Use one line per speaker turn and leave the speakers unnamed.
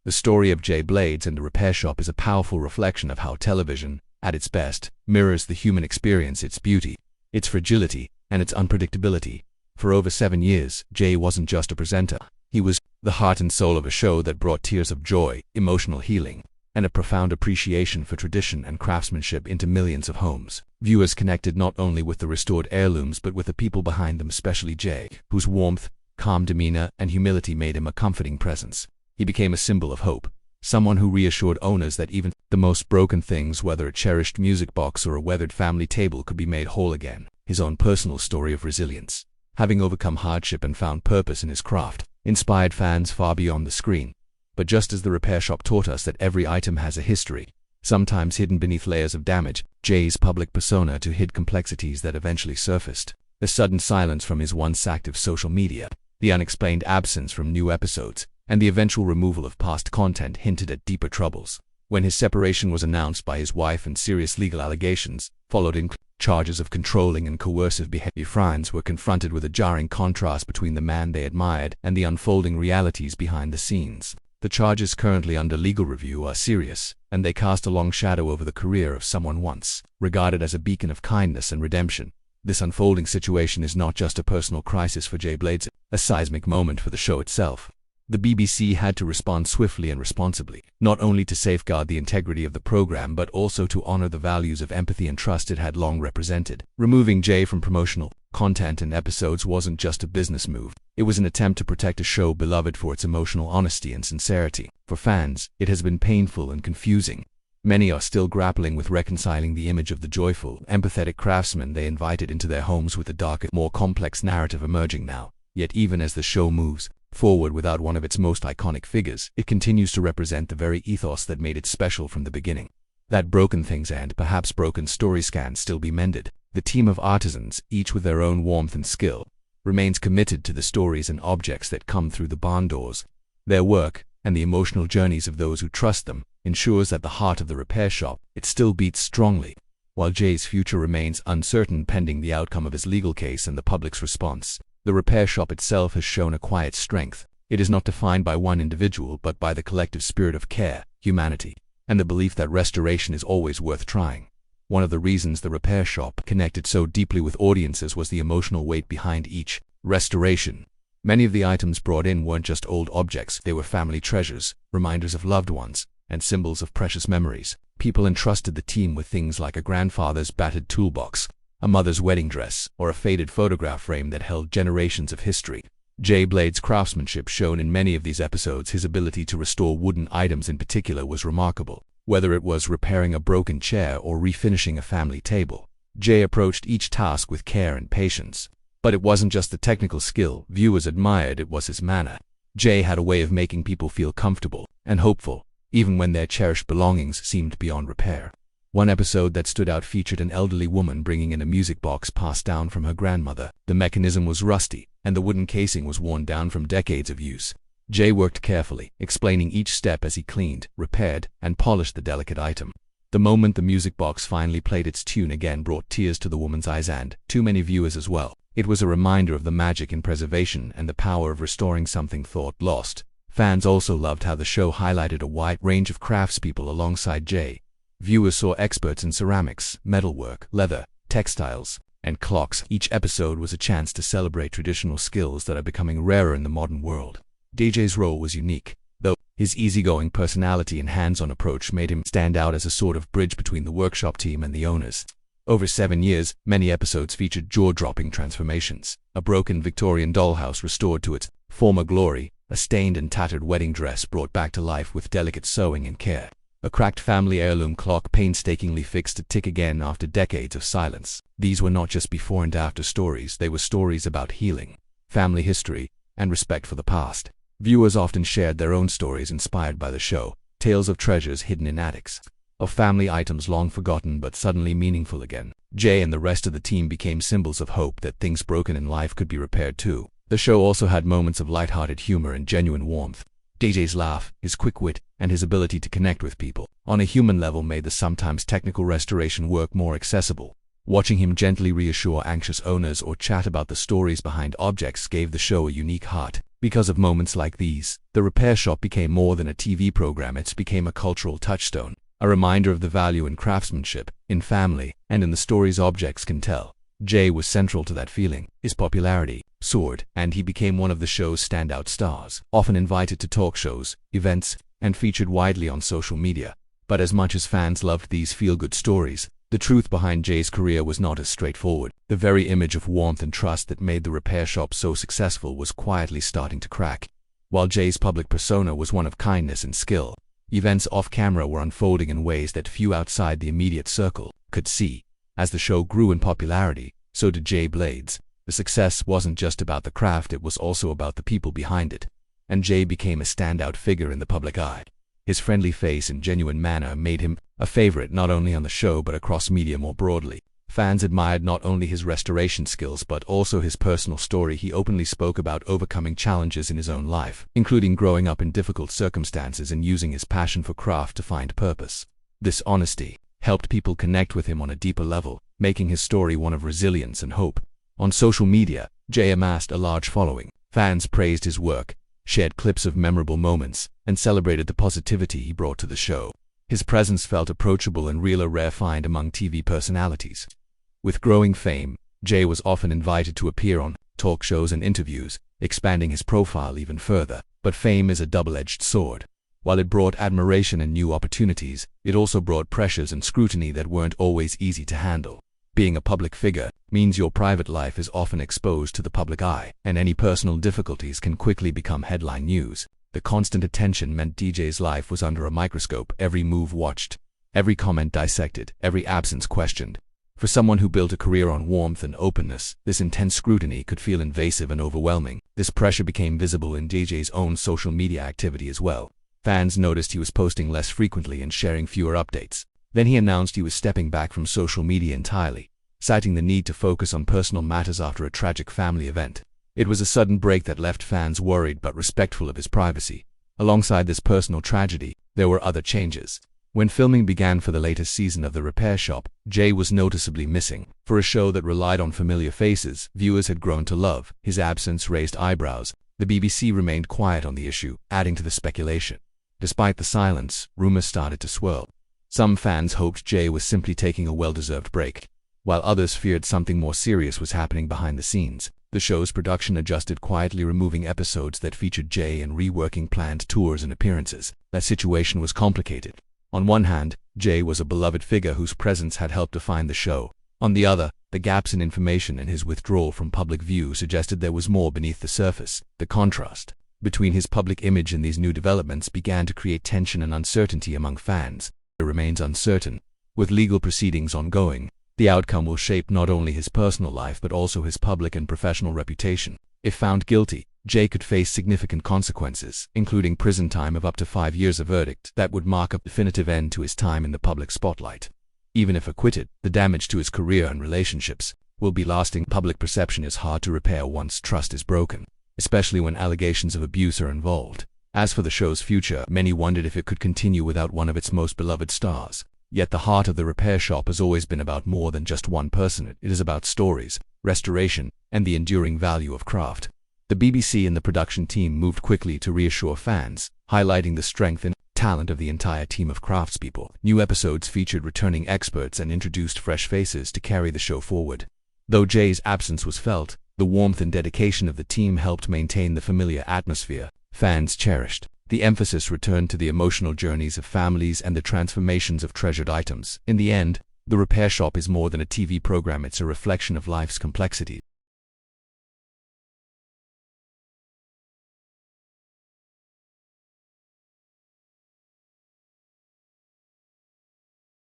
The story of Jay Blades and the Repair Shop is a powerful reflection of how television, at its best, mirrors the human experience, its beauty, its fragility, and its unpredictability. For over 7 years, Jay wasn't just a presenter. He was the heart and soul of a show that brought tears of joy, emotional healing, and a profound appreciation for tradition and craftsmanship into millions of homes. Viewers connected not only with the restored heirlooms but with the people behind them, especially Jay, whose warmth, calm demeanor, and humility made him a comforting presence. He became a symbol of hope, someone who reassured owners that even the most broken things, whether a cherished music box or a weathered family table, could be made whole again. His own personal story of resilience, having overcome hardship and found purpose in his craft, inspired fans far beyond the screen. But just as the Repair Shop taught us that every item has a history, sometimes hidden beneath layers of damage, Jay's public persona too hid complexities that eventually surfaced. The sudden silence from his once active social media, the unexplained absence from new episodes, and the eventual removal of past content hinted at deeper troubles. When his separation was announced by his wife and serious legal allegations followed in charges of controlling and coercive behavior, fans were confronted with a jarring contrast between the man they admired and the unfolding realities behind the scenes. The charges currently under legal review are serious, and they cast a long shadow over the career of someone once regarded as a beacon of kindness and redemption. This unfolding situation is not just a personal crisis for Jay Blades, a seismic moment for the show itself. The BBC had to respond swiftly and responsibly, not only to safeguard the integrity of the program but also to honor the values of empathy and trust it had long represented. Removing Jay from promotional content and episodes wasn't just a business move. It was an attempt to protect a show beloved for its emotional honesty and sincerity. For fans, it has been painful and confusing. Many are still grappling with reconciling the image of the joyful, empathetic craftsman they invited into their homes with the darker, more complex narrative emerging now. Yet even as the show moves forward without one of its most iconic figures, it continues to represent the very ethos that made it special from the beginning. That broken things and perhaps broken stories can still be mended. The team of artisans, each with their own warmth and skill, remains committed to the stories and objects that come through the barn doors. Their work, and the emotional journeys of those who trust them, ensures that the heart of the Repair Shop, it still beats strongly. While Jay's future remains uncertain pending the outcome of his legal case and the public's response, the Repair Shop itself has shown a quiet strength. It is not defined by one individual but by the collective spirit of care, humanity, and the belief that restoration is always worth trying. One of the reasons the Repair Shop connected so deeply with audiences was the emotional weight behind each restoration. Many of the items brought in weren't just old objects, they were family treasures, reminders of loved ones, and symbols of precious memories. People entrusted the team with things like a grandfather's battered toolbox, a mother's wedding dress, or a faded photograph frame that held generations of history. Jay Blades' craftsmanship shown in many of these episodes, his ability to restore wooden items in particular, was remarkable. Whether it was repairing a broken chair or refinishing a family table, Jay approached each task with care and patience. But it wasn't just the technical skill viewers admired, it was his manner. Jay had a way of making people feel comfortable and hopeful, even when their cherished belongings seemed beyond repair. One episode that stood out featured an elderly woman bringing in a music box passed down from her grandmother. The mechanism was rusty, and the wooden casing was worn down from decades of use. Jay worked carefully, explaining each step as he cleaned, repaired, and polished the delicate item. The moment the music box finally played its tune again brought tears to the woman's eyes and, to many viewers as well, it was a reminder of the magic in preservation and the power of restoring something thought lost. Fans also loved how the show highlighted a wide range of craftspeople alongside Jay. Viewers saw experts in ceramics, metalwork, leather, textiles, and clocks. Each episode was a chance to celebrate traditional skills that are becoming rarer in the modern world. Jay's role was unique, though. His easygoing personality and hands-on approach made him stand out as a sort of bridge between the workshop team and the owners. Over 7 years, many episodes featured jaw-dropping transformations. A broken Victorian dollhouse restored to its former glory, a stained and tattered wedding dress brought back to life with delicate sewing and care. A cracked family heirloom clock painstakingly fixed to tick again after decades of silence. These were not just before and after stories, they were stories about healing, family history, and respect for the past. Viewers often shared their own stories inspired by the show, tales of treasures hidden in attics, of family items long forgotten but suddenly meaningful again. Jay and the rest of the team became symbols of hope that things broken in life could be repaired too. The show also had moments of light-hearted humor and genuine warmth. Jay's laugh, his quick wit, and his ability to connect with people on a human level made the sometimes technical restoration work more accessible. Watching him gently reassure anxious owners or chat about the stories behind objects gave the show a unique heart. Because of moments like these, the repair shop became more than a TV program. It became a cultural touchstone, a reminder of the value in craftsmanship, in family, and in the stories objects can tell. Jay was central to that feeling. His popularity soared, and he became one of the show's standout stars, often invited to talk shows, events, and featured widely on social media. But as much as fans loved these feel-good stories, the truth behind Jay's career was not as straightforward. The very image of warmth and trust that made the repair shop so successful was quietly starting to crack. While Jay's public persona was one of kindness and skill, events off-camera were unfolding in ways that few outside the immediate circle could see. As the show grew in popularity, so did Jay Blades. The success wasn't just about the craft, it was also about the people behind it. And Jay became a standout figure in the public eye. His friendly face and genuine manner made him a favorite not only on the show but across media more broadly. Fans admired not only his restoration skills but also his personal story. He openly spoke about overcoming challenges in his own life, including growing up in difficult circumstances and using his passion for craft to find purpose. This honesty helped people connect with him on a deeper level, making his story one of resilience and hope. On social media, Jay amassed a large following. Fans praised his work, shared clips of memorable moments, and celebrated the positivity he brought to the show. His presence felt approachable and real, a rare find among TV personalities. With growing fame, Jay was often invited to appear on talk shows and interviews, expanding his profile even further. But fame is a double-edged sword. While it brought admiration and new opportunities, it also brought pressures and scrutiny that weren't always easy to handle. Being a public figure means your private life is often exposed to the public eye, and any personal difficulties can quickly become headline news. The constant attention meant DJ's life was under a microscope, every move watched, every comment dissected, every absence questioned. For someone who built a career on warmth and openness, this intense scrutiny could feel invasive and overwhelming. This pressure became visible in DJ's own social media activity as well. Fans noticed he was posting less frequently and sharing fewer updates. Then he announced he was stepping back from social media entirely, citing the need to focus on personal matters after a tragic family event. It was a sudden break that left fans worried but respectful of his privacy. Alongside this personal tragedy, there were other changes. When filming began for the latest season of The Repair Shop, Jay was noticeably missing. For a show that relied on familiar faces viewers had grown to love, his absence raised eyebrows. The BBC remained quiet on the issue, adding to the speculation. Despite the silence, rumors started to swirl. Some fans hoped Jay was simply taking a well-deserved break, while others feared something more serious was happening behind the scenes. The show's production adjusted, quietly removing episodes that featured Jay and reworking planned tours and appearances. That situation was complicated. On one hand, Jay was a beloved figure whose presence had helped define the show. On the other, the gaps in information and his withdrawal from public view suggested there was more beneath the surface. The contrast between his public image and these new developments began to create tension and uncertainty among fans. It remains uncertain. With legal proceedings ongoing, the outcome will shape not only his personal life but also his public and professional reputation. If found guilty, Jay could face significant consequences, including prison time of up to 5 years, a verdict that would mark a definitive end to his time in the public spotlight. Even if acquitted, the damage to his career and relationships will be lasting. Public perception is hard to repair once trust is broken, especially when allegations of abuse are involved. As for the show's future, many wondered if it could continue without one of its most beloved stars. Yet the heart of The Repair Shop has always been about more than just one person. It is about stories, restoration, and the enduring value of craft. The BBC and the production team moved quickly to reassure fans, highlighting the strength and talent of the entire team of craftspeople. New episodes featured returning experts and introduced fresh faces to carry the show forward. Though Jay's absence was felt, the warmth and dedication of the team helped maintain the familiar atmosphere fans cherished. The emphasis returned to the emotional journeys of families and the transformations of treasured items. In the end, The Repair Shop is more than a TV program. It's a reflection of life's complexity.